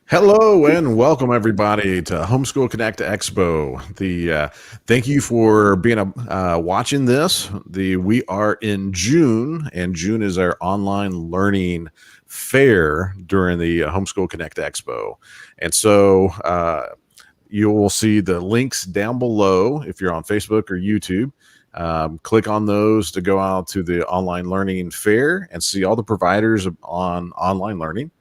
Hello and welcome everybody to Homeschool Connect Expo. Thank you for being watching this. We are in June, and June is our online learning fair during the Homeschool Connect Expo. And so you will see the links down below if you're on Facebook or YouTube. Click on those to go out to the online learning fair and see all the providers on online learning.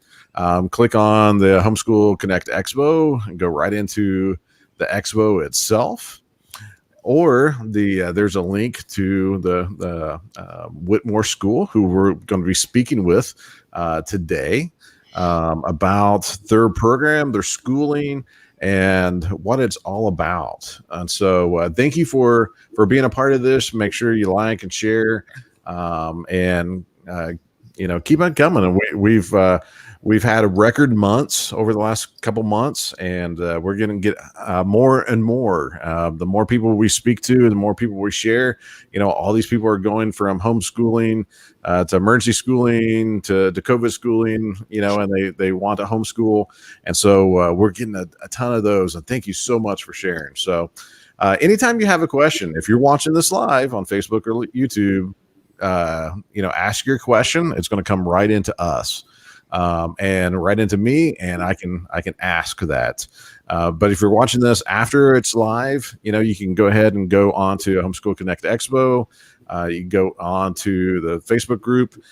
Click on the Homeschool Connect Expo and go right into the expo itself. Or there's a link to the Whitmore School, who we're going to be speaking with today about their program, their schooling, and what it's all about. And so thank you for being a part of this. Make sure you like and share, and keep on coming. And we've had record months over the last couple months, and we're going to get more and more. The more people we speak to, the more people we share. All these people are going from homeschooling to emergency schooling to COVID schooling, and they want to homeschool. And so we're getting a ton of those. And thank you so much for sharing. So anytime you have a question, if you're watching this live on Facebook or YouTube, ask your question. It's going to come right into us. And right into me, and I can ask that. But if you're watching this after it's live, you can go ahead and go on to Homeschool Connect Expo. You can go on to the Facebook group,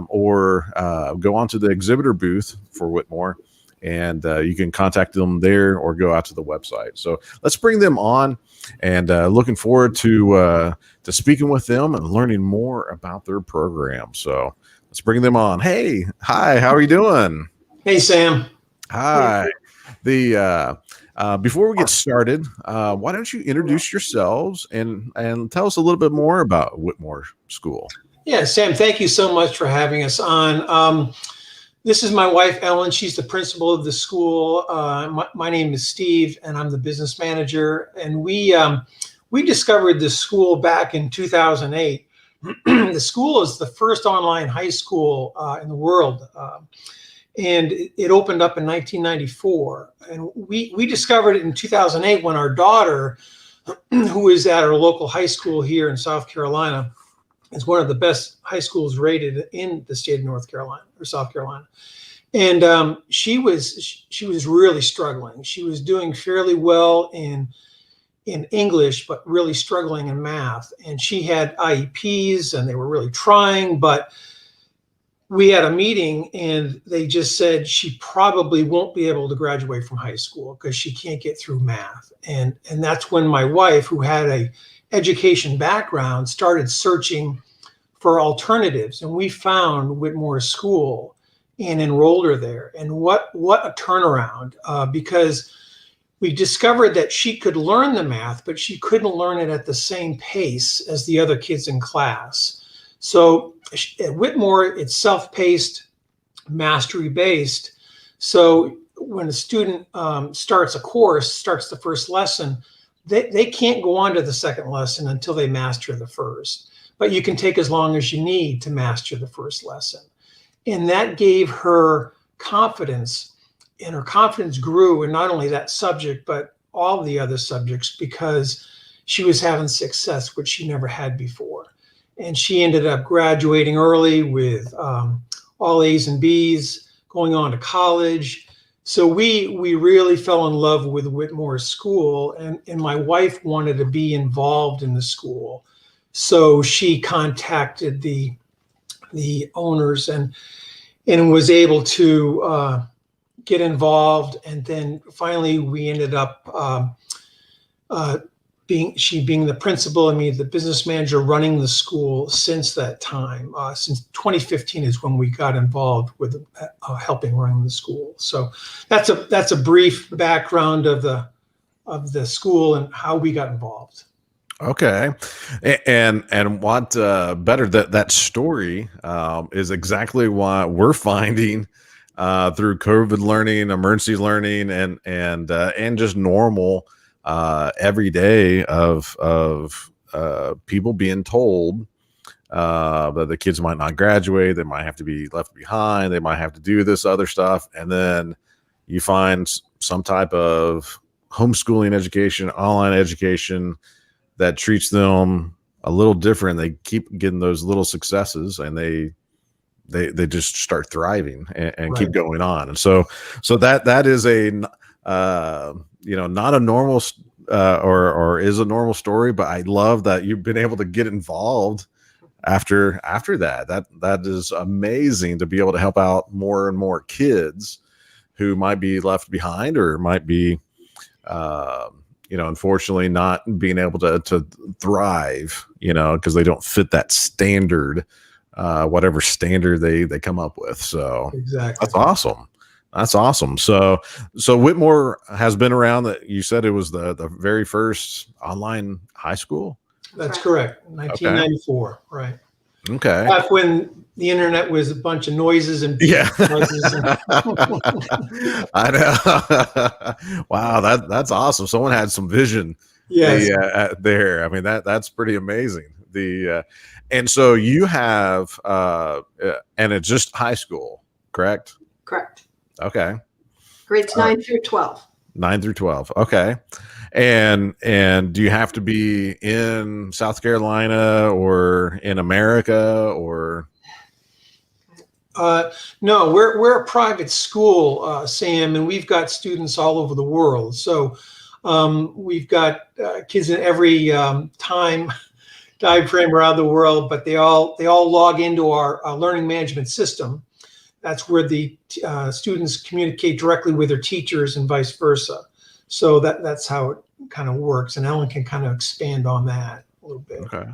or go on to the exhibitor booth for Whitmore, and you can contact them there or go out to the website. So let's bring them on, and looking forward to speaking with them and learning more about their program. So let's bring them on. Hey, hi, how are you doing? Hey, Sam. Hi. Before we get started, why don't you introduce yourselves and tell us a little bit more about Whitmore School? Yeah, Sam, thank you so much for having us on. This is my wife, Ellen. She's the principal of the school. My name is Steve, and I'm the business manager. And we discovered this school back in 2008. The school is the first online high school in the world, and it opened up in 1994. And we discovered it in 2008 when our daughter, who is at our local high school here in South Carolina, is one of the best high schools rated in the state of North Carolina or South Carolina. And she was really struggling. She was doing fairly well in English, but really struggling in math. And she had IEPs, and they were really trying, but we had a meeting and they just said she probably won't be able to graduate from high school because she can't get through math. And that's when my wife, who had a education background, started searching for alternatives. And we found Whitmore School and enrolled her there. And what a turnaround, because we discovered that she could learn the math, but she couldn't learn it at the same pace as the other kids in class. So at Whitmore, it's self-paced, mastery-based. So when a student starts the first lesson, they can't go on to the second lesson until they master the first. But you can take as long as you need to master the first lesson. And that gave her confidence. And her confidence grew in not only that subject, but all the other subjects, because she was having success, which she never had before. And she ended up graduating early with all A's and B's, going on to college. So we really fell in love with Whitmore School, and my wife wanted to be involved in the school. So she contacted the owners and was able to get involved. And then finally we ended up being the principal and me the business manager, running the school since that time. Since 2015 is when we got involved with helping run the school. So that's a brief background of the school and how we got involved. Okay. And what better that story is exactly what we're finding through COVID learning, emergency learning, and just normal every day of people being told that the kids might not graduate, they might have to be left behind, they might have to do this other stuff, and then you find some type of homeschooling education, online education that treats them a little different. They keep getting those little successes, and they just start thriving and keep Right. going on. And so that is a not a normal or is a normal story, but I love that you've been able to get involved after that. That is amazing to be able to help out more and more kids who might be left behind or might be unfortunately not being able to thrive, because they don't fit that standard, whatever standard they come up with. So Exactly. that's awesome. That's awesome. So Whitmore has been around. That you said it was the very first online high school. That's correct. Okay. 1994. Right. Okay. Back when the internet was a bunch of noises and Yeah. buzzes and I know. Wow, that's awesome. Someone had some vision. yes. There. I mean, that's pretty amazing. And so you have and it's just high school, correct? Correct. Okay. Grades 9 through 12. 9 through 12. Okay. And do you have to be in South Carolina or in America or? No, we're a private school, Sam, and we've got students all over the world. So we've got kids in every time frame around the world, but they all log into our learning management system. That's where the students communicate directly with their teachers and vice versa. So that's how it kind of works. And Ellen can kind of expand on that a little bit. Okay.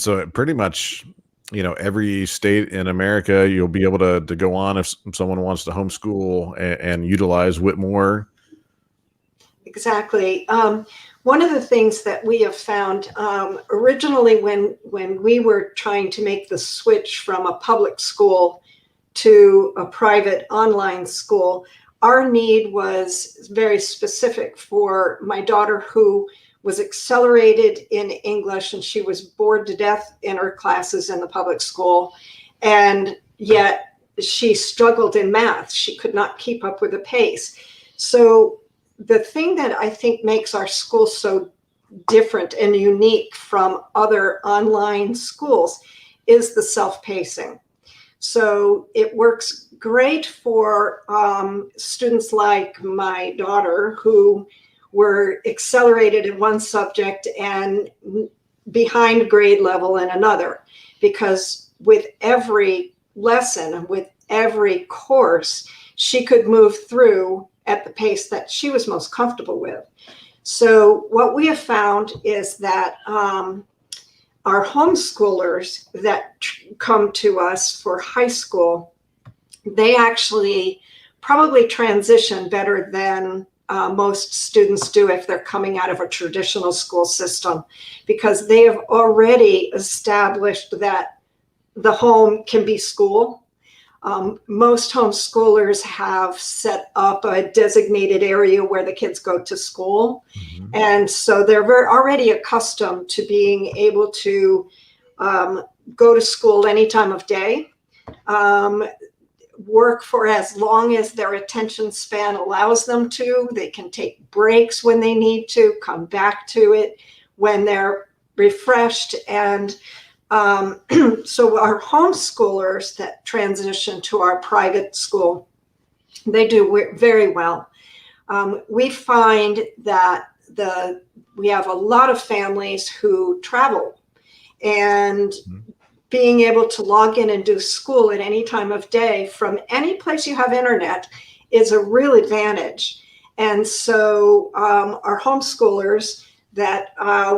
So pretty much, every state in America, you'll be able to go on if someone wants to homeschool and utilize Whitmore. Exactly. One of the things that we have found originally when we were trying to make the switch from a public school to a private online school, our need was very specific for my daughter, who was accelerated in English, and she was bored to death in her classes in the public school. And yet she struggled in math. She could not keep up with the pace. So the thing that I think makes our school so different and unique from other online schools is the self-pacing. So it works great for students like my daughter, who were accelerated in one subject and behind grade level in another, because with every lesson, with every course, she could move through at the pace that she was most comfortable with. So what we have found is that our homeschoolers that come to us for high school, they actually probably transition better than most students do if they're coming out of a traditional school system, because they have already established that the home can be school. Most homeschoolers have set up a designated area where the kids go to school. Mm-hmm. And so they're already accustomed to being able to go to school any time of day, work for as long as their attention span allows them to. They can take breaks when they need to, come back to it when they're refreshed. And so our homeschoolers that transition to our private school, they do very well. We find that we have a lot of families who travel, and being able to log in and do school at any time of day from any place you have internet is a real advantage. And so our homeschoolers that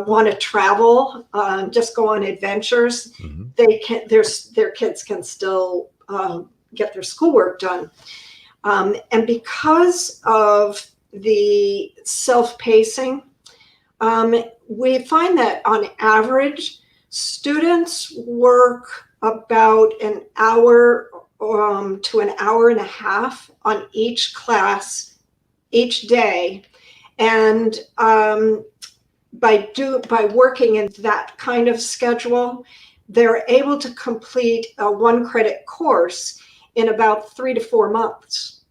want to travel, just go on adventures, mm-hmm. Their kids can still get their schoolwork done. And because of the self-pacing, we find that on average, students work about an hour to an hour and a half on each class each day. And by working in that kind of schedule, they're able to complete a 1-credit course in about 3 to 4 months.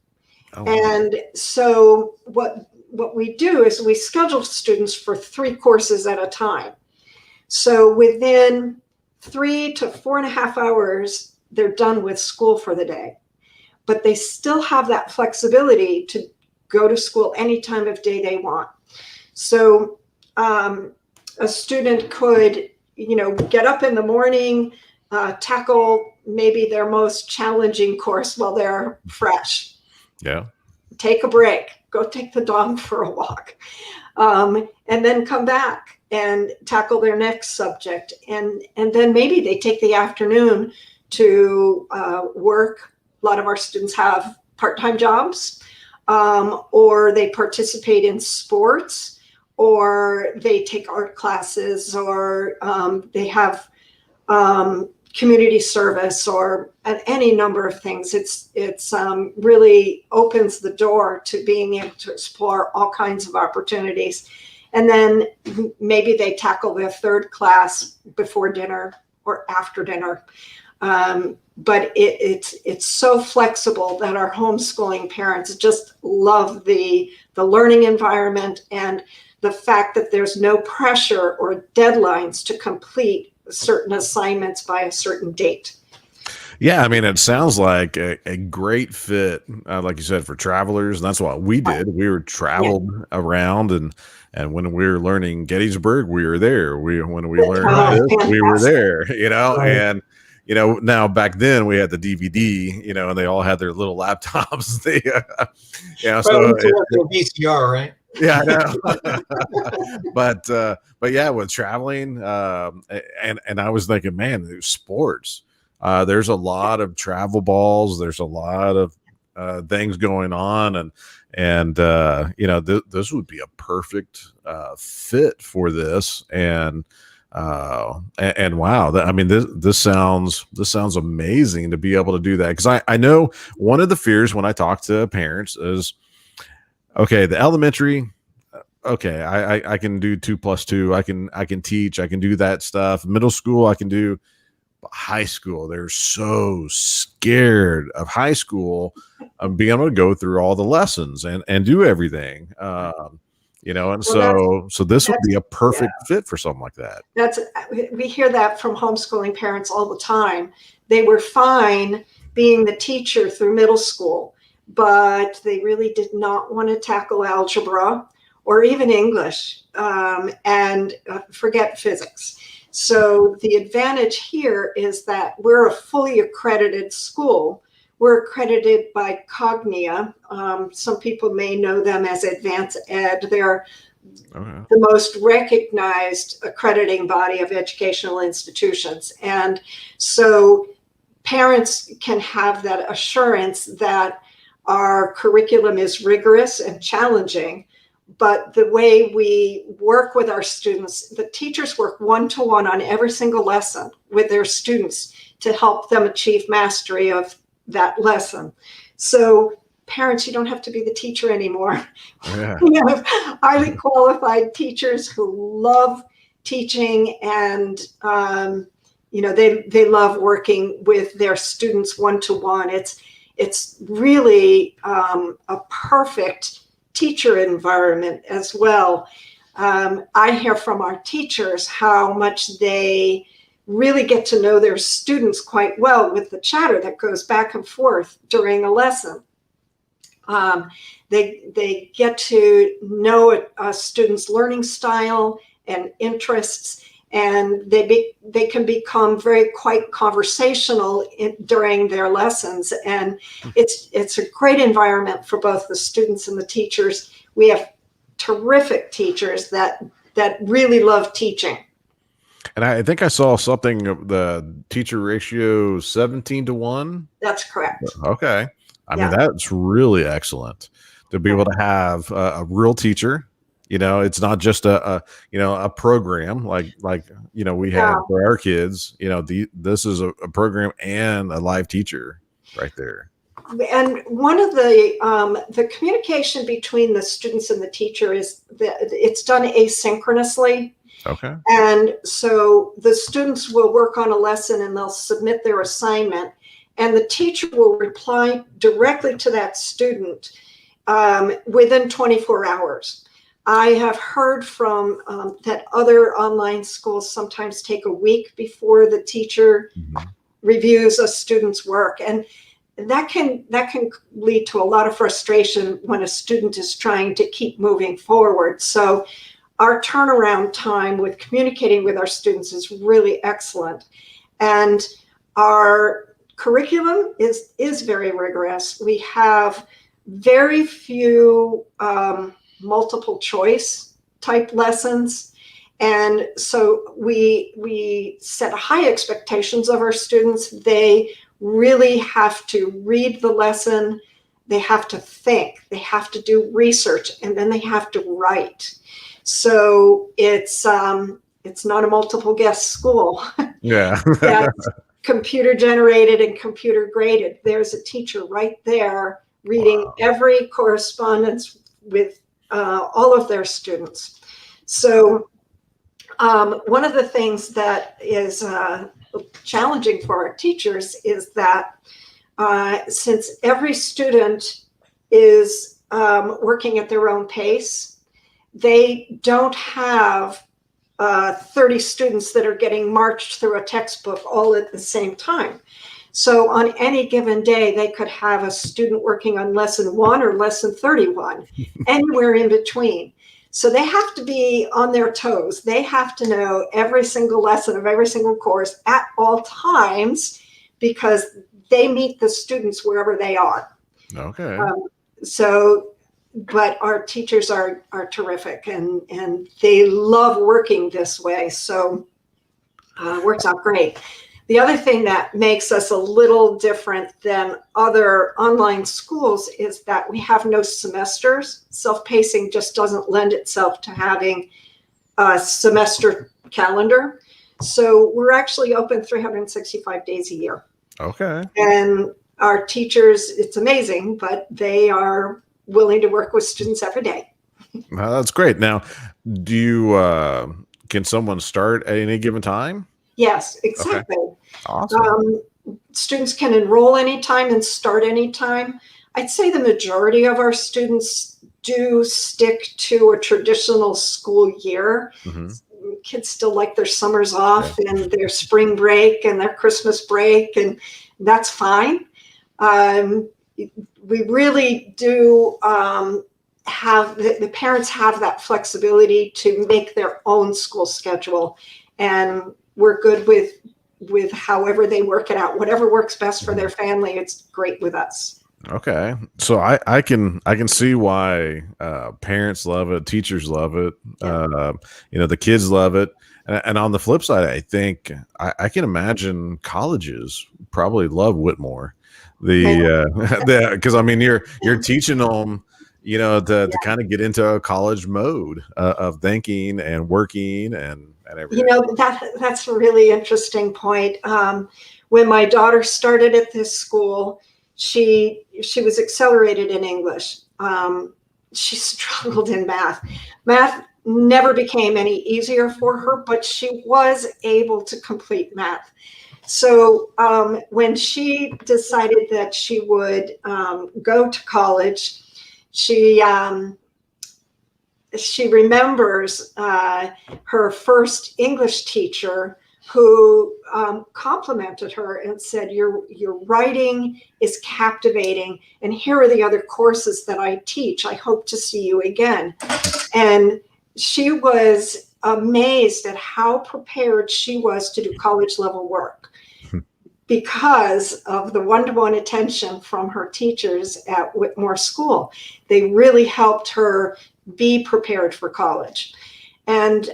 Oh, And so what we do is we schedule students for 3 courses at a time. So within 3 to 4.5 hours, they're done with school for the day. But they still have that flexibility to go to school any time of day they want. So a student could, get up in the morning, tackle maybe their most challenging course while they're fresh. yeah. Take a break, go take the dog for a walk, and then come back and tackle their next subject. And then maybe they take the afternoon to work. A lot of our students have part-time jobs, or they participate in sports, or they take art classes, or they have community service, or any number of things. It's really opens the door to being able to explore all kinds of opportunities. And then maybe they tackle their 3rd class before dinner or after dinner. But it's so flexible that our homeschooling parents just love the learning environment and the fact that there's no pressure or deadlines to complete certain assignments by a certain date. Yeah, I mean, it sounds like a great fit, like you said, for travelers. And that's what we did. We were traveled around, and when we were learning Gettysburg, we were there. When we learned this, we were there. Right. And now back then we had the DVD, and they all had their little laptops. So VCR, right? yeah, I know. But yeah, with traveling, and I was thinking, man, there's sports. There's a lot of travel balls. There's a lot of things going on, and this would be a perfect fit for this. And wow, this sounds amazing to be able to do that, because I know one of the fears when I talk to parents is, okay, the elementary, okay, I can do 2 + 2. I can teach. I can do that stuff. Middle school, I can do. High school, they're so scared of high school, of being able to go through all the lessons and do everything. And so this would be a perfect fit for something like that. We hear that from homeschooling parents all the time. They were fine being the teacher through middle school, but they really did not want to tackle algebra or even English, and forget physics. So the advantage here is that we're a fully accredited school. We're accredited by Cognia. Some people may know them as Advanced Ed. They're the most recognized accrediting body of educational institutions. And so parents can have that assurance that our curriculum is rigorous and challenging. But the way we work with our students, the teachers work 1-to-1 on every single lesson with their students to help them achieve mastery of that lesson. So parents, you don't have to be the teacher anymore. Yeah. We have highly qualified teachers who love teaching, and they love working with their students 1-to-1. It's really a perfect teacher environment as well. I hear from our teachers how much they really get to know their students quite well with the chatter that goes back and forth during a lesson. They get to know a student's learning style and interests, and they can become quite conversational during their lessons. And it's a great environment for both the students and the teachers. We have terrific teachers that really love teaching. And I think I saw something of the teacher ratio 17-1. That's correct. Okay. I mean, that's really excellent to be able to have a real teacher. It's not just a program like we had for our kids. This is a program and a live teacher right there. And one of the communication between the students and the teacher is that it's done asynchronously. Okay. And so the students will work on a lesson and they'll submit their assignment, and the teacher will reply directly to that student within 24 hours. I have heard from that other online schools sometimes take a week before the teacher reviews a student's work. And that can lead to a lot of frustration when a student is trying to keep moving forward. So our turnaround time with communicating with our students is really excellent. And our curriculum is very rigorous. We have very few multiple choice type lessons. And so we set high expectations of our students. They really have to read the lesson. They have to think, they have to do research, and then they have to write. So it's not a multiple guess school. Yeah. That's computer generated and computer graded. There's a teacher right there reading every correspondence with all of their students. So one of the things that is challenging for our teachers is that since every student is working at their own pace, they don't have 30 students that are getting marched through a textbook all at the same time. So on any given day, they could have a student working on lesson 1 or lesson 31, anywhere in between. So they have to be on their toes. They have to know every single lesson of every single course at all times, because they meet the students wherever they are. Okay. But our teachers are terrific, and they love working this way. So it works out great. The other thing that makes us a little different than other online schools is that we have no semesters. Self-pacing just doesn't lend itself to having a semester calendar. So we're actually open 365 days a year. Okay. And our teachers, it's amazing, but they are willing to work with students every day. That's great. Now, do you can someone start at any given time? Yes, exactly. Okay. Awesome. Students can enroll anytime and start anytime. I'd say the majority of our students do stick to a traditional school year. Kids still like their summers off and their spring break and their Christmas break, and that's fine. We really do have the parents have that flexibility to make their own school schedule, and we're good with however they work it out. Whatever works best for their family, it's great with us. Okay. So I can see why parents love it, teachers love it, the kids love it. And on the flip side, I think I can imagine colleges probably love Whitmore. Because I mean you're teaching them, to kind of get into a college mode of thinking and working and everything. That's a really interesting point. When my daughter started at this school, she was accelerated in English. She struggled in math. Math never became any easier for her, but she was able to complete math. So when she decided that she would go to college, she remembers her first English teacher who complimented her and said, your writing is captivating, and here are the other courses that I teach. I hope to see you again. And she was amazed at how prepared she was to do college level work because of the one-to-one attention from her teachers at Whitmore School. They really helped her be prepared for college. And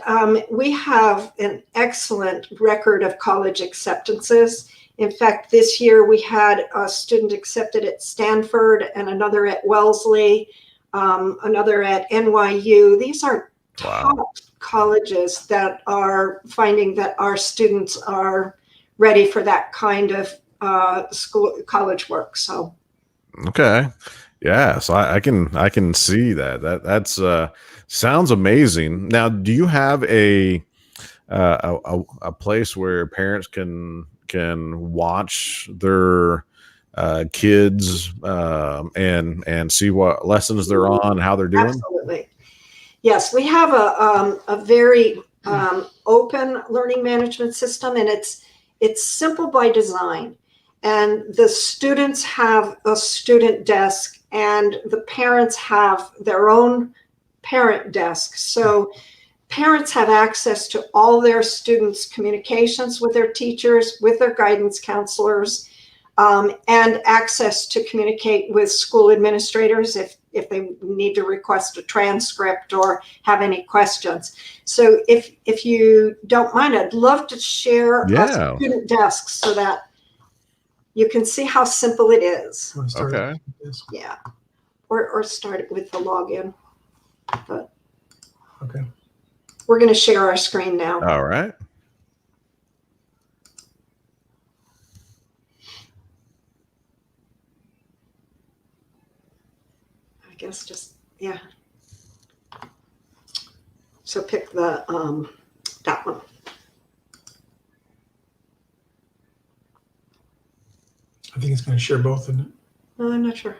we have an excellent record of college acceptances. In fact, this year we had a student accepted at Stanford and another at Wellesley, another at NYU. These are top colleges that are finding that our students are ready for that kind of college work. So, okay, yeah. So I can see that. That's sounds amazing. Now, do you have a a place where parents can watch their kids and see what lessons they're on, how they're doing? Absolutely. Yes, we have a very open learning management system, and it's simple by design. And the students have a student desk, and the parents have their own parent desk. So parents have access to all their students' communications with their teachers, with their guidance counselors, and access to communicate with school administrators if they need to request a transcript or have any questions. So if you don't mind, I'd love to share a student desk so that you can see how simple it is. Okay. Yeah. Or start it with the login. But okay. We're going to share our screen now. All right. I guess just, yeah. So pick the, that one. I think it's going to share both, isn't it? No, I'm not sure.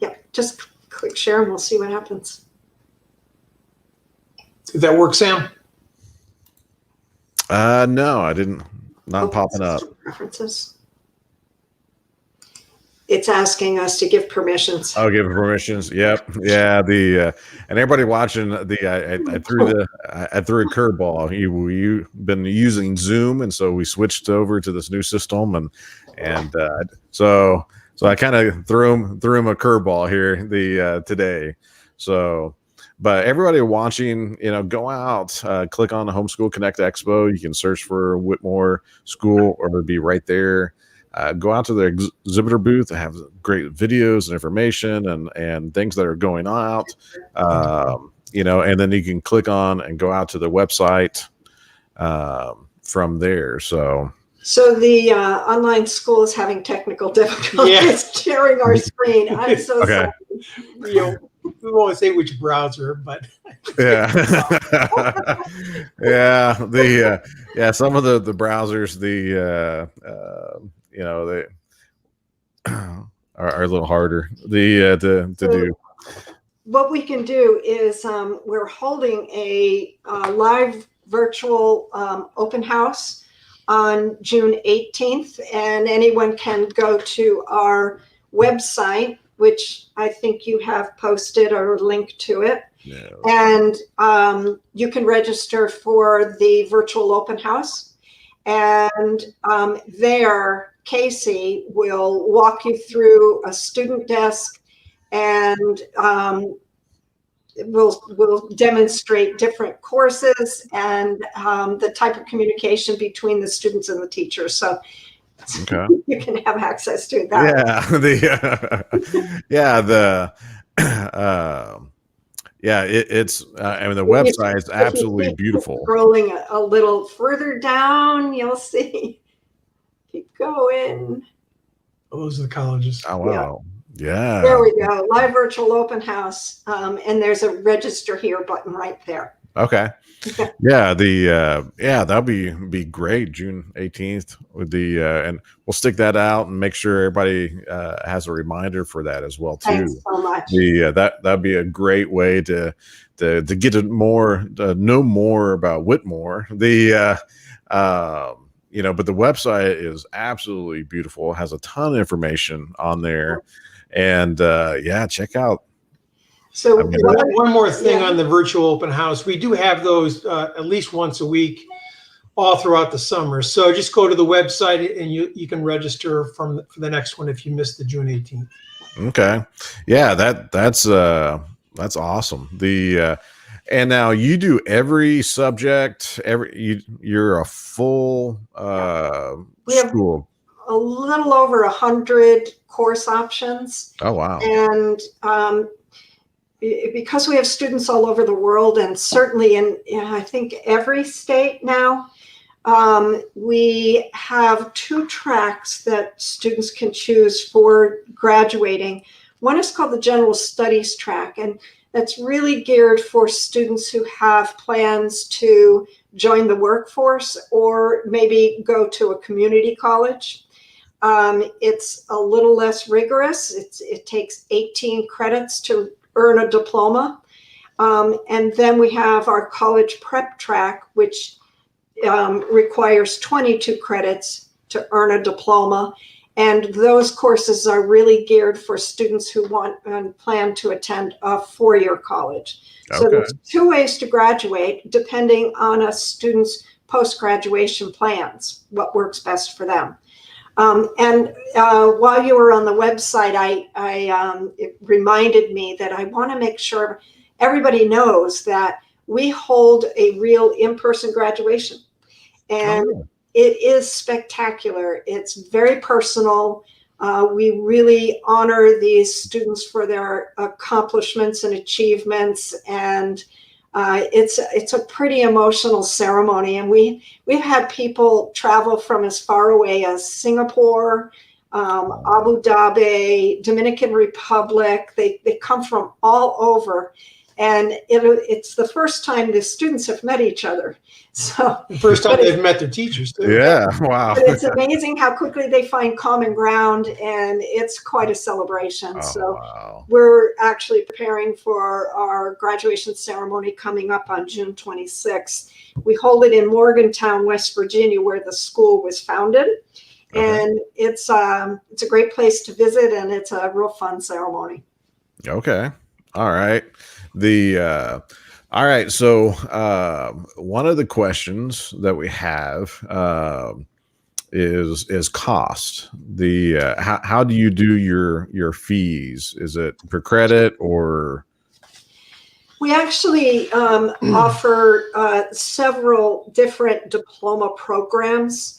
Yeah, just click share and we'll see what happens. Did that work, Sam? No, I didn't. Not popping up. Preferences. It's asking us to give permissions. Oh, give permissions. Yep. Yeah. And everybody watching I threw a curveball. You've been using Zoom, and so we switched over to this new system, and so I kind of threw him a curveball here today. So, but everybody watching, go out, click on the Homeschool Connect Expo. You can search for Whitmore School, or it'll be right there. Go out to the exhibitor booth. They have great videos and information and things that are going out, and then you can click on and go out to the website from there. So the online school is having technical difficulties sharing our screen. I'm so sorry. We won't say which browser, but yeah, some of the browsers, they are a little harder to do. What we can do is we're holding a live virtual open house on June 18th, and anyone can go to our website, which I think you have posted or linked to it. Yeah. And you can register for the virtual open house. And there, Casey will walk you through a student desk, and we'll demonstrate different courses and the type of communication between the students and the teachers. So okay. You can have access to that. It's I mean, the website is absolutely beautiful. Scrolling a little further down, you'll see. Keep going. Oh, those are the colleges. Oh wow. Yeah. There we go. Live virtual open house. And there's a register here button right there. Okay. Yeah, that'll be great. June 18th with and we'll stick that out and make sure everybody has a reminder for that as well too. Thanks so much. That'd be a great way to get know more about Whitmore. But the website is absolutely beautiful. It has a ton of information on there, and check out. So one more thing on the virtual open house. We do have those at least once a week all throughout the summer. So just go to the website and you can register for the next one if you missed the June 18th. Okay. Yeah, that's awesome. And now you do every subject, you're a full we have school. A little over 100 course options. Oh wow. And because we have students all over the world, and certainly in I think every state now, we have 2 tracks that students can choose for graduating. One is called the General Studies track, and that's really geared for students who have plans to join the workforce or maybe go to a community college. It's a little less rigorous. It takes 18 credits to earn a diploma. And then we have our college prep track, which requires 22 credits to earn a diploma. And those courses are really geared for students who want and plan to attend a four-year college. So Okay. there's two ways to graduate, depending on a student's post-graduation plans, what works best for them. And while you were on the website, it reminded me that I want to make sure everybody knows that we hold a real in-person graduation. And it is spectacular. It's very personal. We really honor these students for their accomplishments and achievements, and it's a pretty emotional ceremony. And we've had people travel from as far away as Singapore, Abu Dhabi, Dominican Republic. They come from all over. And it's the first time the students have met each other. So The first time they've met their teachers, too. Yeah. Wow. but it's amazing how quickly they find common ground, and it's quite a celebration. Oh, So wow. we're actually preparing for our graduation ceremony coming up on June 26th. We hold it in Morgantown, West Virginia, where the school was founded. Okay. And it's a great place to visit, and it's a real fun ceremony. Okay. All right. All right. So one of the questions that we have is cost. How do you do your fees? Is it per credit or? We actually offer several different diploma programs.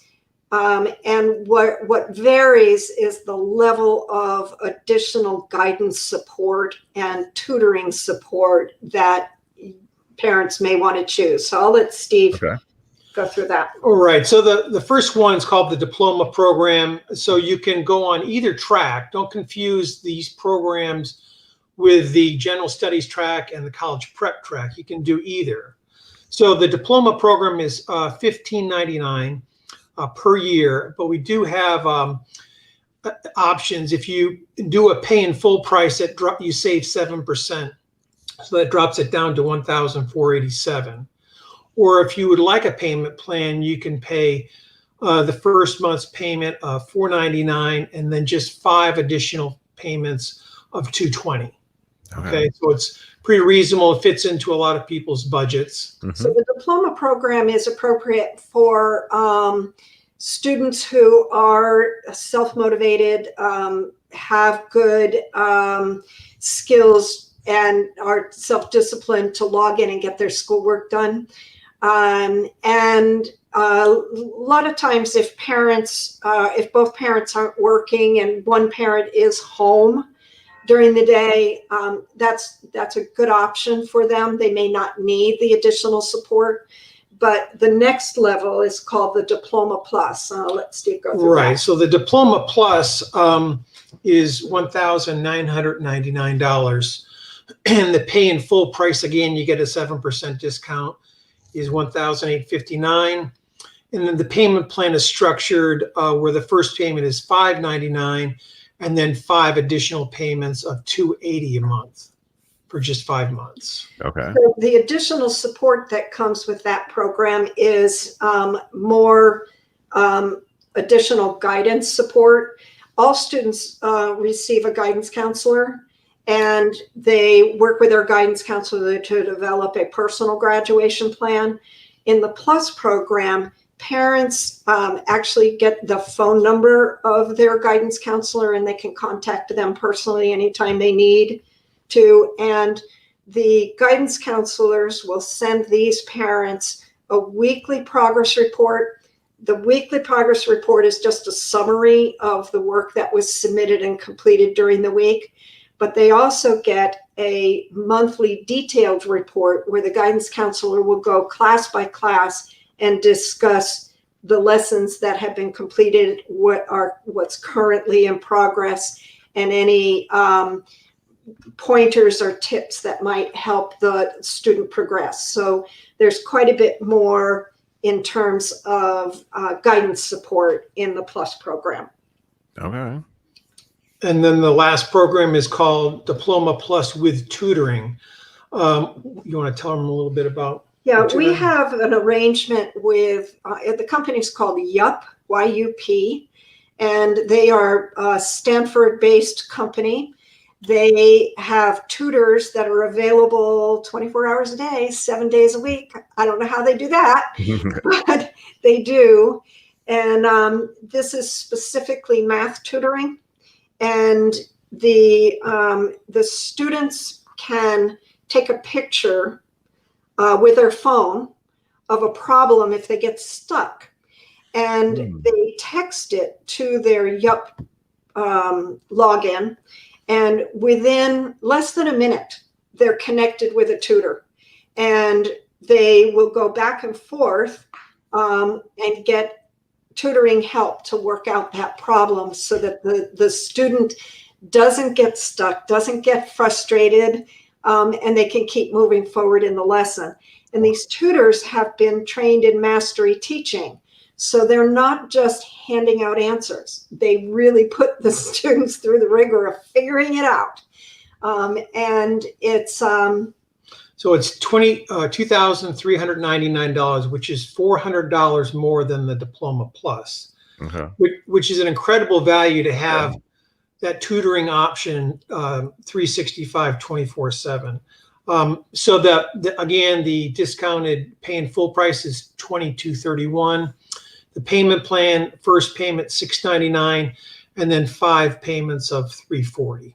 And what varies is the level of additional guidance support and tutoring support that parents may want to choose. So I'll let Steve go through that. All right. So the first one is called the diploma program. So you can go on either track. Don't confuse these programs with the general studies track and the college prep track. You can do either. So the diploma program is $15.99 per year, but we do have options. If you do a pay in full price, you save 7%. So that drops it down to $1,487. Or if you would like a payment plan, you can pay the first month's payment of $499 and then just 5 additional payments of $220. Okay, so it's pretty reasonable. It fits into a lot of people's budgets. Mm-hmm. So the diploma program is appropriate for students who are self-motivated, have good skills, and are self-disciplined to log in and get their schoolwork done. And a lot of times if both parents aren't working and one parent is home during the day, that's a good option for them. They may not need the additional support. But the next level is called the Diploma Plus. Let Steve go through Right. that. So the Diploma Plus is $1,999. And the pay in full price, again, you get a 7% discount, is $1,859. And then the payment plan is structured where the first payment is $599 and then 5 additional payments of $280 a month for just 5 months. Okay. So the additional support that comes with that program is more additional guidance support. All students receive a guidance counselor, and they work with their guidance counselor to develop a personal graduation plan. In the Plus program, parents actually get the phone number of their guidance counselor, and they can contact them personally anytime they need to. And the guidance counselors will send these parents a weekly progress report. The weekly progress report is just a summary of the work that was submitted and completed during the week. But they also get a monthly detailed report where the guidance counselor will go class by class and discuss the lessons that have been completed, what's currently in progress, and any pointers or tips that might help the student progress. So there's quite a bit more in terms of guidance support in the Plus program. Okay. And then the last program is called Diploma Plus with Tutoring. You want to tell them a little bit about? Yeah, we have an arrangement with, the company's called YUP, Y-U-P, and they are a Stanford-based company. They have tutors that are available 24 hours a day, 7 days a week. I don't know how they do that, but they do. And this is specifically math tutoring. And the students can take a picture with their phone of a problem if they get stuck. And they text it to their YUP login. And within less than a minute, they're connected with a tutor. And they will go back and forth and get tutoring help to work out that problem so that the student doesn't get stuck, doesn't get frustrated, and they can keep moving forward in the lesson. And these tutors have been trained in mastery teaching. So they're not just handing out answers. They really put the students through the rigor of figuring it out. And it's so it's $2,399, which is $400 more than the Diploma Plus, which is an incredible value to have that tutoring option 365, 24/7. So again, the discounted paying full price is $2,231. The payment plan, first payment $699, and then 5 payments of $340.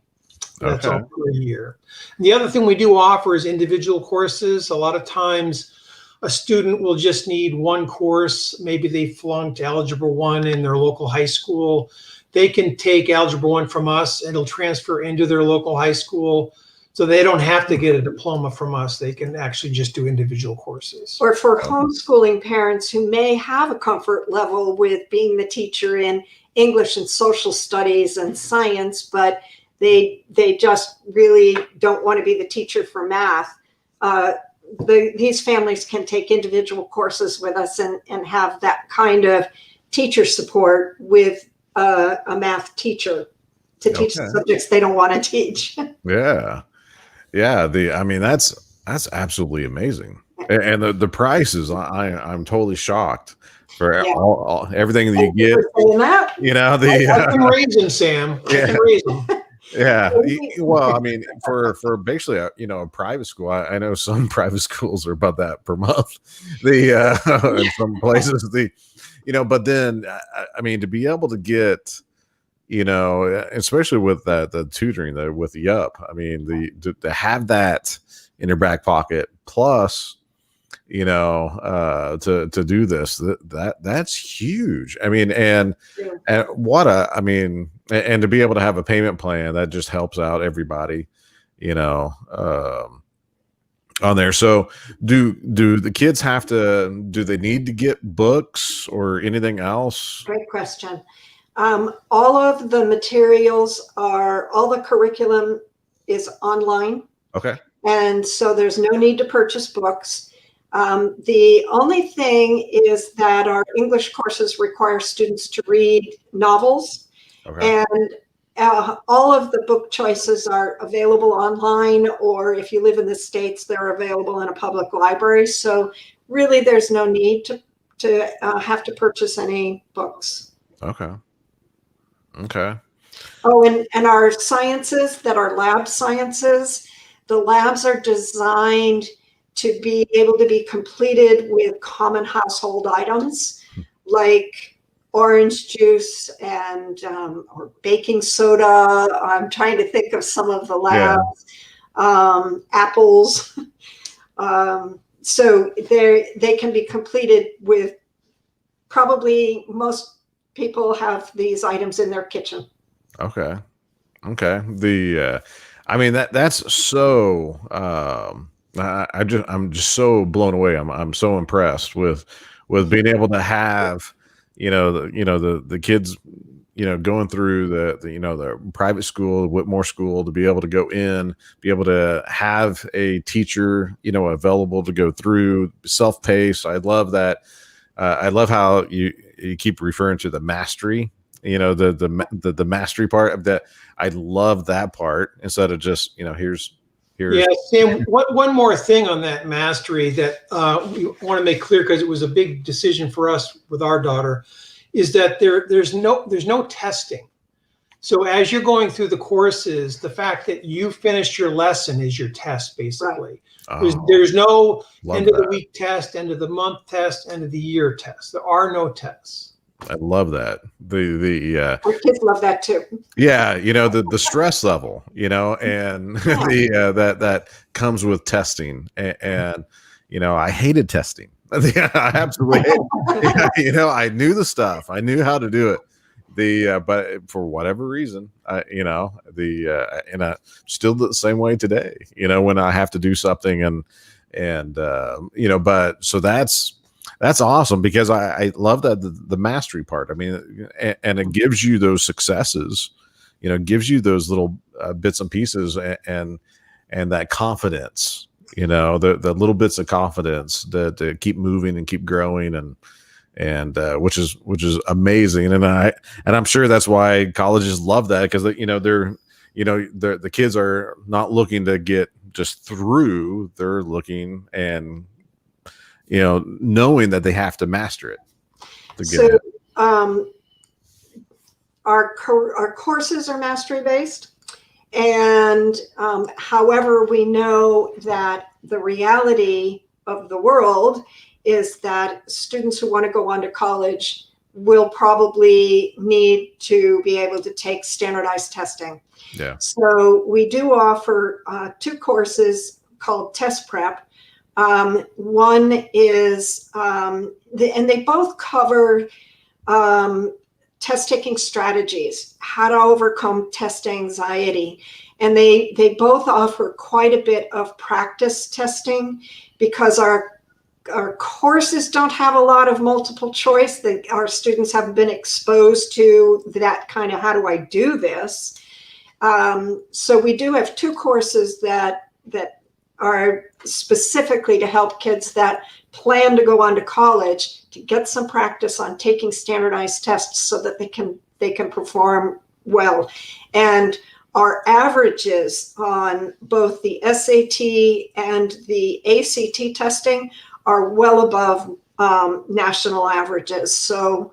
That's all per year. And the other thing we do offer is individual courses. A lot of times a student will just need one course. Maybe they flunked Algebra 1 in their local high school. They can take Algebra 1 from us and it'll transfer into their local high school. So they don't have to get a diploma from us. They can actually just do individual courses. Or for homeschooling parents who may have a comfort level with being the teacher in English and social studies and science, but they just really don't want to be the teacher for math. These families can take individual courses with us and have that kind of teacher support with a math teacher to teach the subjects they don't want to teach. Yeah. Yeah, I mean that's absolutely amazing, and the prices I'm totally shocked for all everything that you get. You know, I can raise them, Sam. I can raise them. Yeah. Well, I mean, for basically a private school, I know some private schools are about that per month. In some places but then I mean to be able to get. Especially with the tutoring with the YUP, I mean, to have that in your back pocket, plus, to do this, that's huge. I mean, and to be able to have a payment plan that just helps out everybody, on there. So do the kids do they need to get books or anything else? Great question. All of the materials all the curriculum is online. Okay. And so there's no need to purchase books. The only thing is that our English courses require students to read novels. Okay. And all of the book choices are available online, or if you live in the States, they're available in a public library. So really there's no need to have to purchase any books. Okay. Okay. Oh, and our sciences that are lab sciences, the labs are designed to be able to be completed with common household items like orange juice and or baking soda. I'm trying to think of some of the labs, apples. So they can be completed with probably most people have these items in their kitchen. Okay. I mean that's so I'm just so blown away. I'm so impressed with being able to have the kids going through the private school, Whitmore School, to be able to go in, be able to have a teacher, available to go through, self-paced. I love that. I love how you keep referring to the mastery, the mastery part of that. I love that part instead of just, here's. Yeah, Sam, one more thing on that mastery that we want to make clear, because it was a big decision for us with our daughter, is that there's no testing. So as you're going through the courses, the fact that you finished your lesson is your test, basically. Right. There's no end of the week test, end of the month test, end of the year test. There are no tests. I love that. Our kids love that too. Yeah, the stress level, and that comes with testing, and I hated testing. I absolutely hated it. I knew the stuff, I knew how to do it. But for whatever reason, and I still the same way today. When I have to do something, but so that's awesome, because I love that the mastery part. I mean, and it gives you those successes, gives you those little bits and pieces, and that confidence, the little bits of confidence to keep moving and keep growing, and which is amazing. And I'm sure that's why colleges love that, because the kids are not looking to get just through, they're looking and knowing that they have to master it. So our courses are mastery based, and however, we know that the reality of the world is that students who want to go on to college will probably need to be able to take standardized testing. Yeah. So we do offer 2 courses called Test Prep. One is, and they both cover test taking strategies, how to overcome test anxiety. And they both offer quite a bit of practice testing, because our courses don't have a lot of multiple choice. Our students haven't been exposed to that kind of, how do I do this? So we do have 2 courses that are specifically to help kids that plan to go on to college to get some practice on taking standardized tests so that they can perform well. And our averages on both the SAT and the ACT testing are well above national averages. So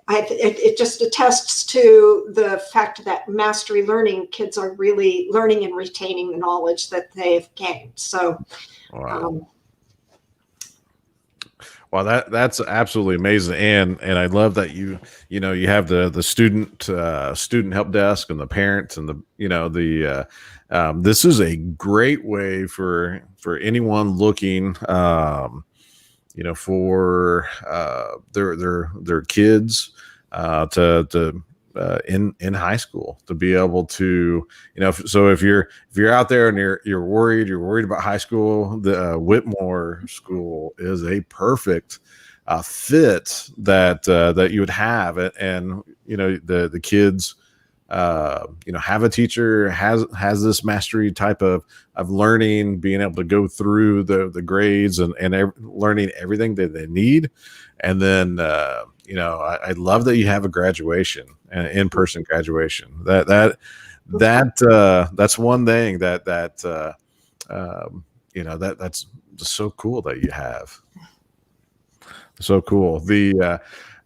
it just attests to the fact that mastery learning, kids are really learning and retaining the knowledge that they've gained. So, wow. Well, that's absolutely amazing, and I love that you have the student help desk and the parents and this is a great way for anyone looking for their kids in high school, to be able to, so if you're out there and you're worried about high school, the Whitmore School is a perfect fit that you would have. And the kids have a teacher, has this mastery type of learning, being able to go through the grades and learning everything that they need. And then I love that you have a graduation, an in-person graduation. That's one thing that's just so cool that you have. So cool.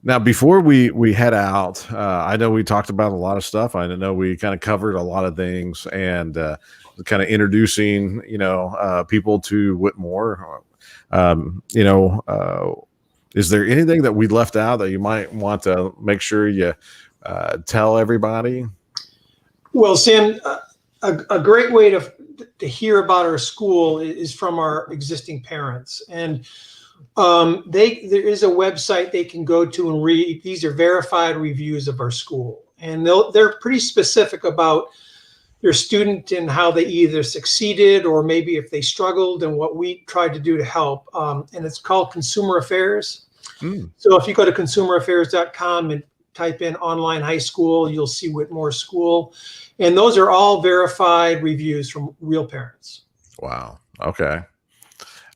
Now, before we head out, I know we talked about a lot of stuff. I know we kind of covered a lot of things, and kind of introducing, people to Whitmore. Is there anything that we left out that you might want to make sure you tell everybody? Well, Sam, a great way to hear about our school is from our existing parents, and there is a website they can go to and read. These are verified reviews of our school, and they're pretty specific about their student and how they either succeeded or maybe if they struggled and what we tried to do to help. And it's called Consumer Affairs. So if you go to consumeraffairs.com and type in online high school, you'll see Whitmore School. And those are all verified reviews from real parents. Wow. Okay.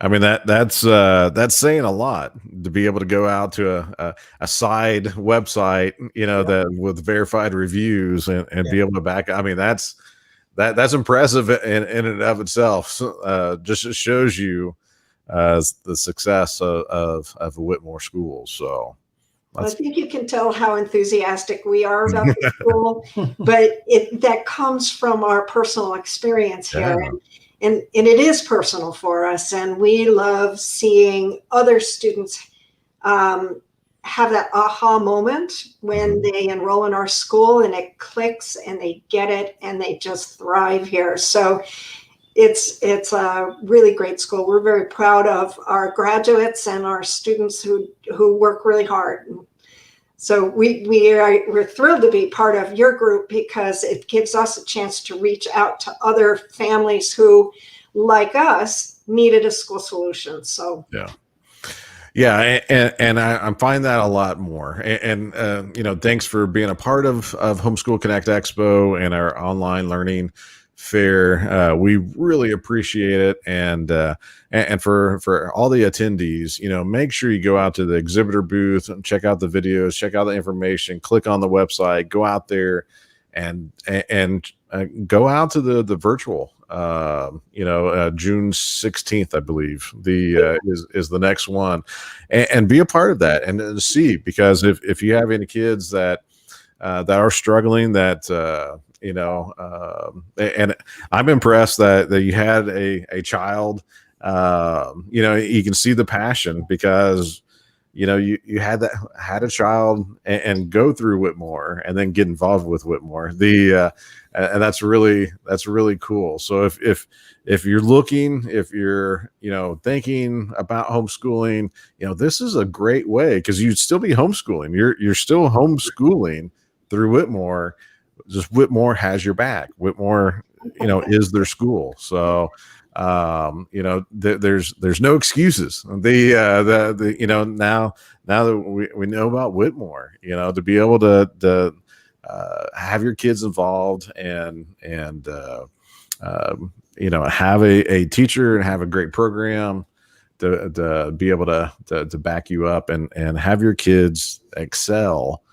I mean, that's saying a lot to be able to go out to a side website, that with verified reviews and be able to back. I mean, that's impressive in and of itself. So, just shows you the success of Whitmore School. So I think you can tell how enthusiastic we are about the school, but that comes from our personal experience here. Yeah. And it is personal for us. And we love seeing other students have that aha moment when they enroll in our school and it clicks and they get it and they just thrive here. So it's a really great school. We're very proud of our graduates and our students who work really hard. So we're thrilled to be part of your group because it gives us a chance to reach out to other families who, like us, needed a school solution. So yeah, and I find that a lot more. And thanks for being a part of Homeschool Connect Expo and our online learning fair. We really appreciate it, and for all the attendees, make sure you go out to the exhibitor booth and check out the videos, check out the information, click on the website, go out there, and go out to the virtual. June 16th, I believe, is the next one, and be a part of that and see, because if you have any kids that are struggling, that and I'm impressed that you had a child. You can see the passion, because you had a child and go through Whitmore and then get involved with Whitmore. And that's really cool. So if you're looking, if you're thinking about homeschooling, this is a great way, because you'd still be homeschooling. You're still homeschooling through Whitmore. Just Whitmore has your back. Whitmore, is their school. So, there's no excuses. Now that we know about Whitmore, to be able to have your kids involved and have a teacher and have a great program to be able to back you up and have your kids excel.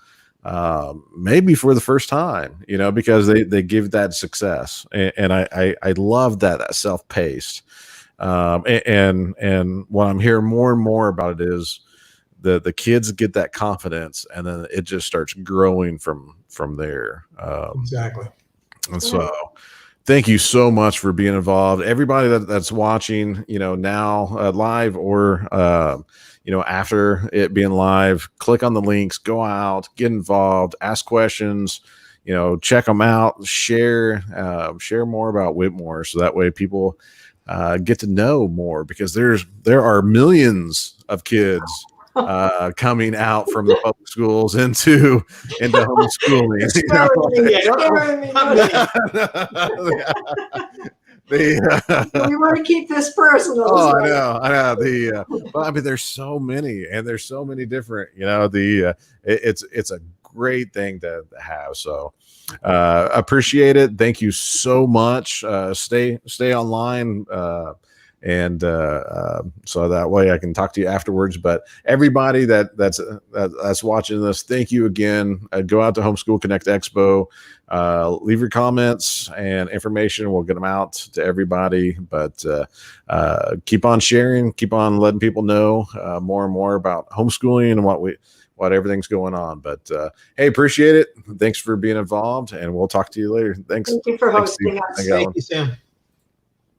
Maybe for the first time, because they give that success, and I love that self-paced. And what I'm hearing more and more about it is the kids get that confidence, and then it just starts growing from there. Exactly. And so, thank you so much for being involved. Everybody that's watching, now live or after it being live, click on the links, go out, get involved, ask questions, check them out, share more about Whitmore, so that way people get to know more, because there are millions of kids coming out from the public schools into homeschooling. We want to keep this personal. Oh, I know. But I mean, there's so many, and there's so many different. It's a great thing to have. So appreciate it. Thank you so much. Stay online. And so that way I can talk to you afterwards. But everybody that's watching this, thank you again. Go out to Homeschool Connect Expo. Leave your comments and information. We'll get them out to everybody. But keep on sharing, keep on letting people know more and more about homeschooling and what everything's going on. But hey, appreciate it. Thanks for being involved, and we'll talk to you later. Thanks. Thank you for hosting us. Thank you, Sam.